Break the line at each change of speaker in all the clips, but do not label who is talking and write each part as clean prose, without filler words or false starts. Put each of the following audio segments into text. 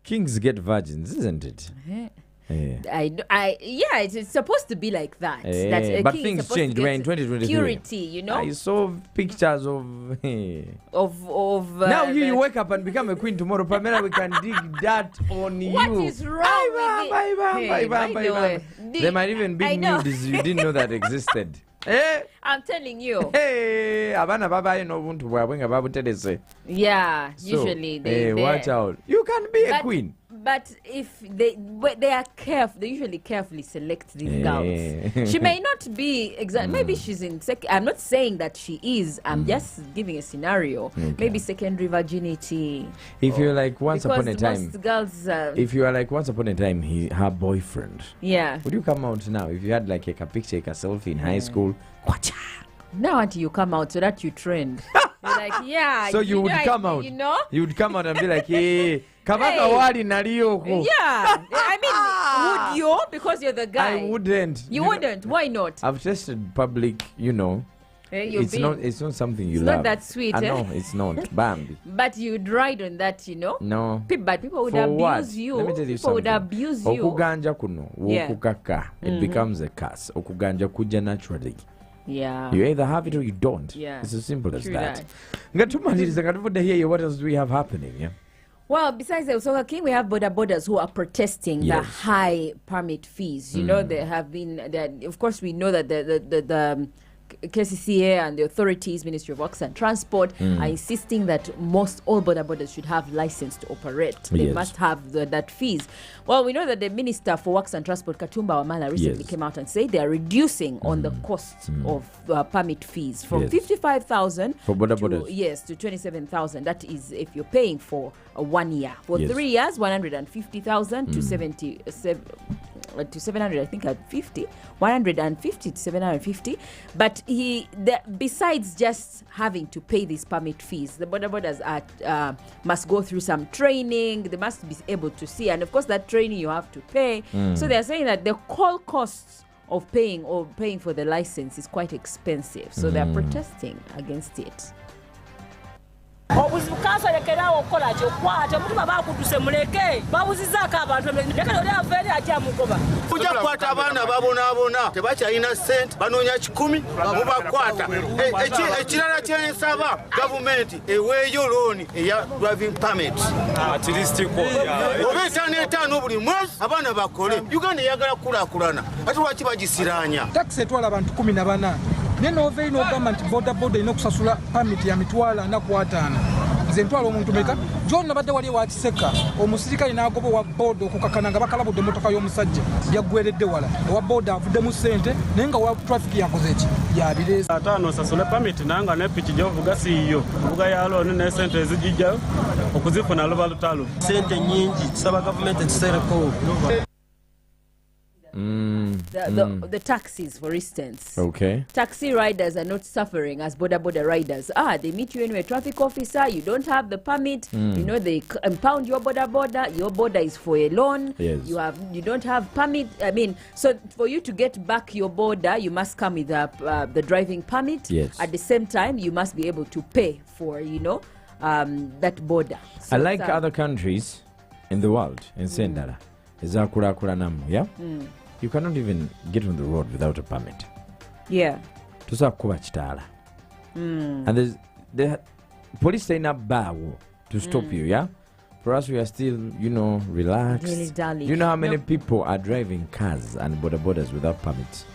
Kings get virgins, isn't it?
It's supposed to be like that.
But things changed. We're in 2023.
Purity, you know.
I saw pictures of now you wake up and become a queen tomorrow. Pamela, we can dig that on you.
What is wrong with it?
There might even be nudes you didn't know that existed.
I'm telling you. Yeah, usually they
watch out. You can be a queen.
But if they are careful, they usually carefully select these girls. She may not be exactly. Maybe she's in I'm not saying that she is. I'm just giving a scenario. Okay. Maybe secondary virginity.
If you're like once upon a time,
most girls.
If you are like once upon a time, her boyfriend.
Yeah.
Would you come out now if you had like a picture, like a selfie in high school?
Now until you come out so that you trend. You're like, yeah.
So you would come out.
You know?
You would come out and be like, hey. Yeah,
I mean, would you? Because you're the guy.
I wouldn't.
You wouldn't. Why not?
I've tested public, you know. It's not something you love.
It's not that sweet.
No, it's not. Bambi.
But you'd ride on that, you know?
No.
But people would abuse you.
Let me tell you
people would abuse you.
Okuganja kuno, wokukaka, it becomes a curse. Okuganja kuja naturally.
Yeah.
You either have it or you don't.
Yeah.
It's as simple as that. What else do we have happening? Yeah.
Well, besides the Usoga King, we have borders who are protesting the high permit fees. You know, there have been, of course, we know that the KCCA and the authorities, Ministry of Works and Transport, are insisting that all borders should have license to operate. They must have that fees. Well, we know that the Minister for Works and Transport, Katumba Wamala, recently came out and said they are reducing on the costs of permit fees from 55,000
for borders.
Yes, to 27,000. That is if you're paying for 1 year. For 3 years, 150,000 to 77. To 700, I think, at 50, 150 to 750. But besides just having to pay these permit fees, the borders must go through some training. They must be able to see, and of course, that training you have to pay. So they are saying that the call costs of paying for the license is quite expensive. So they are protesting against it.
Obuzibu kansa lekerawo okola kyo kwata mutima bakutuse muleke babuzizako abantu lekera oli averi atya mugoba kujja kwata abaana babonabona tebakyalina sente banoonya 10 mubakwata ekirala kyensaba gavumenti eweeyo looni eya driving permit at least oba etaano buli mwezi abaana bakole Uganda eyagala kulaakulana ate lwaki bagisiranya
taxi etwala abantu 14 neno oveyi n'ogamba nti boda ina okusasula pamiti ya mitwalo 45 nze ntwala omuntu meka gyonna badde wali wakiseka omusirikale n'agoba owa boda okukakana nga bakalabudde emmotoka y'omusajja yaggweredde wala owa boda avuddemu ssente naye nga wa traffic yakoze eki yabireesa
ataano osasule pamiti nanga n'epiki gy'ovuga siiyo ovuga ya looni n'essente ezigijjayo okuzifuna luba lutalo
ssente nnyingi tusaba gavumenti ekisereko
The taxis, for instance.
Okay.
Taxi riders are not suffering as border riders are. They meet you anyway, traffic officer, you don't have the permit, you know, they impound your border. Your border is for a loan.
Yes.
You don't have permit. I mean, so for you to get back your border, you must come with the driving permit.
Yes.
At the same time, you must be able to pay for, you know, that border. So
I like other countries in the world in Sendara. Yeah? You cannot even get on the road without a permit.
Yeah.
And the police saying up bow to stop you, yeah? For us, we are still, you know, relaxed.
Really
you know how many people are driving cars and borders without permits?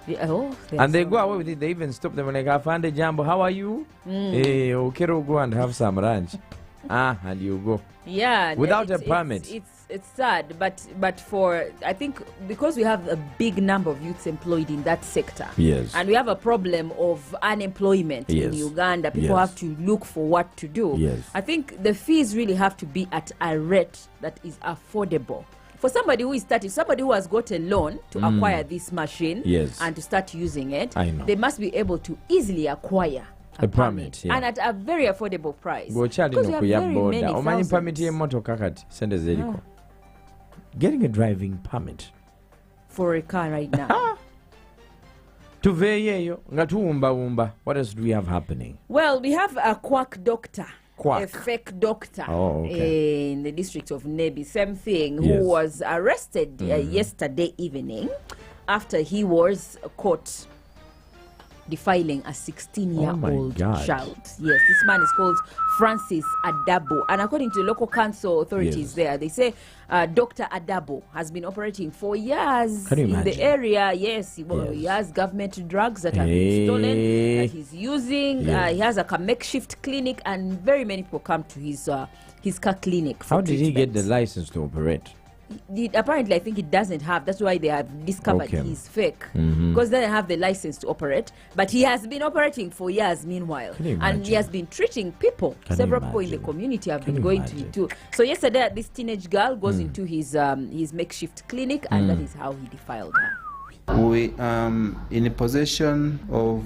Yeah,
and they go away with it. They even stop them like, I found a jumbo. How are you? Hey, okay, go and have some ranch. And you go.
Yeah.
Without a permit.
It's sad, but for, I think, because we have a big number of youths employed in that sector.
Yes.
And we have a problem of unemployment in Uganda. People have to look for what to do.
Yes.
I think the fees really have to be at a rate that is affordable. For somebody who is starting, somebody who has got a loan to acquire this machine and to start using it, they must be able to easily acquire a permit. And at a very affordable price. Because we have very many thousands.
Getting a driving permit
for a car right now.
What else do we have happening?
Well, we have a quack doctor a fake doctor in the district of Nebi, same thing,
Yes.
who was arrested yesterday evening after he was caught defiling a 16-year-old child. Yes, this man is called Francis Adabo. And according to local council authorities there, they say Dr. Adabo has been operating for years in the area. Yes, he has government drugs that have been stolen that he's using. He has a makeshift clinic, and very many people come to his car clinic for
How did he get the license to operate?
Apparently, I think it doesn't have. That's why they have discovered he's fake, because they don't have the license to operate. But he has been operating for years meanwhile, and he has been treating people. Several people in the community have been going to it too. So yesterday, this teenage girl goes into his makeshift clinic, and that is how he defiled her.
We in possession of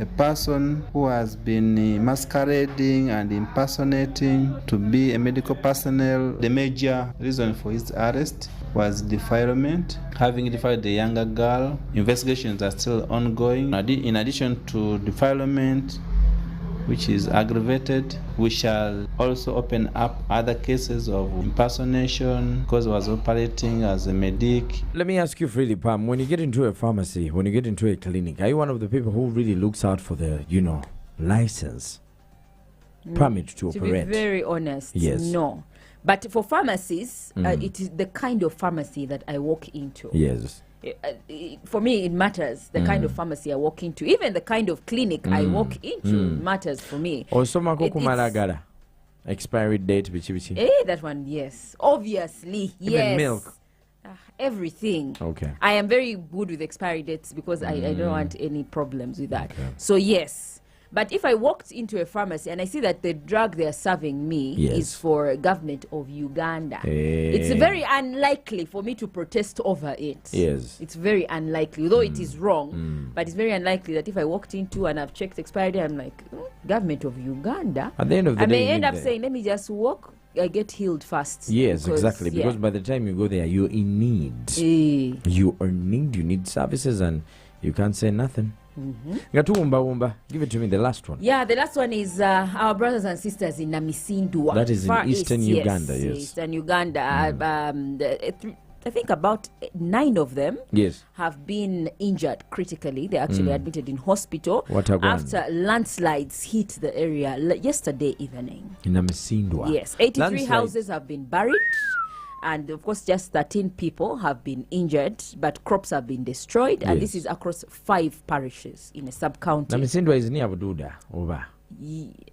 a person who has been masquerading and impersonating to be a medical personnel. The major reason for his arrest was defilement. Having defiled the younger girl, investigations are still ongoing. In addition to defilement, which is aggravated, we shall also open up other cases of impersonation because he was operating as a medic.
Let me ask you freely, Pam, when you get into a pharmacy, when you get into a clinic, are you one of the people who really looks out for the, license, permit to operate?
To be very honest, no. But for pharmacies, it is the kind of pharmacy that I walk into.
Yes.
For me, it matters the kind of pharmacy I walk into. Even the kind of clinic I walk into matters for me.
Also, Makokumalagara. Expiry date, bichi.
That one, yes. Obviously, yes.
Even milk.
Everything.
Okay.
I am very good with expiry dates because I don't want any problems with that.
Okay.
So, yes. But if I walked into a pharmacy and I see that the drug they're serving me is for government of Uganda, it's very unlikely for me to protest over it.
Yes.
It's very unlikely, though it is wrong, but it's very unlikely that if I walked into and I've checked expiry date, I'm like, government of Uganda.
At the end of the
day, I may end up
saying,
let me just walk. I get healed fast.
Yes, exactly. Because by the time you go there, you're in need. You are in need. You need services, and you can't say nothing. Give it to me, the last one.
Yeah, the last one is our brothers and sisters in Namisindwa.
That is in eastern Uganda, yes.
Eastern Uganda. I think about 9 of them have been injured critically. They're actually admitted in hospital after landslides hit the area yesterday evening.
In Namisindwa.
Yes, 83 houses have been buried. And of course, just 13 people have been injured, but crops have been destroyed. And this is across 5 parishes in a sub-county.
Namisindwa is near Bududa, over.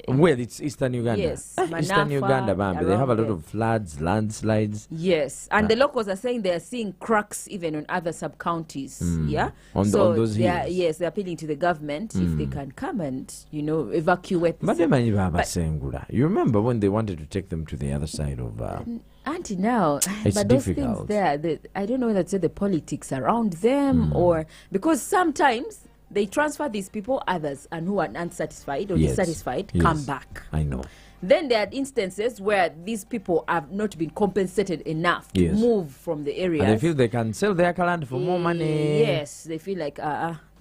Well, it's eastern Uganda.
Yes,
eastern Uganda, Bambi. They have a lot of floods, landslides.
Yes, and the locals are saying they are seeing cracks even on other sub-counties.
On those hills.
Yes, they're appealing to the government if they can come and, evacuate.
But you remember when they wanted to take them to the other side of...
Auntie, now,
it's
but
difficult.
Those things there, I don't know whether to say the politics around them or... Because sometimes they transfer these people, others, and who are unsatisfied or dissatisfied, come back.
I know.
Then there are instances where these people have not been compensated enough to move from the area.
And they feel they can sell their land for more money.
Yes, they feel like,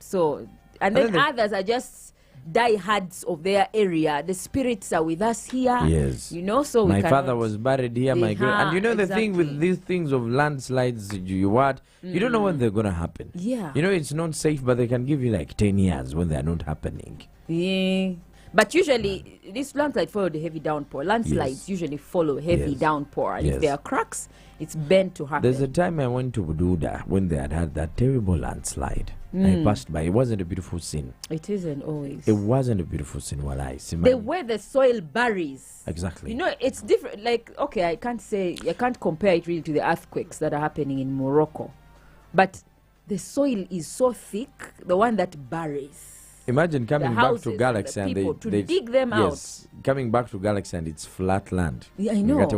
so... And then others are just... diehards of their area. The spirits are with us here.
Yes.
So
my father was buried here. My and the thing with these things of landslides, you don't know when they're going to happen.
Yeah.
It's not safe, but they can give you like 10 years when they're not happening.
Yeah. But usually, this landslide followed a heavy downpour. Landslides usually follow heavy downpour. And if there are cracks, it's bent to happen.
There's a time I went to Bududa when they had that terrible landslide. I passed by. It wasn't a beautiful scene.
It isn't always.
It wasn't a beautiful scene.
The way the soil buries.
Exactly.
It's different. Like, okay, I can't compare it really to the earthquakes that are happening in Morocco. But the soil is so thick, the one that buries.
Imagine coming back to Galaxy and
they dig them out.
Yes, coming back to Galaxy and it's flat land.
Yeah, I know. And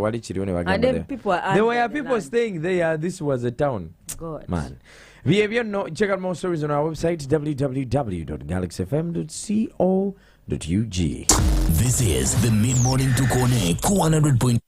then people are
there were people staying there. This was a town.
God.
Man. Check out more stories on our website, www.galaxyfm.co.ug.
This is the Mid-Morning to Kone 100.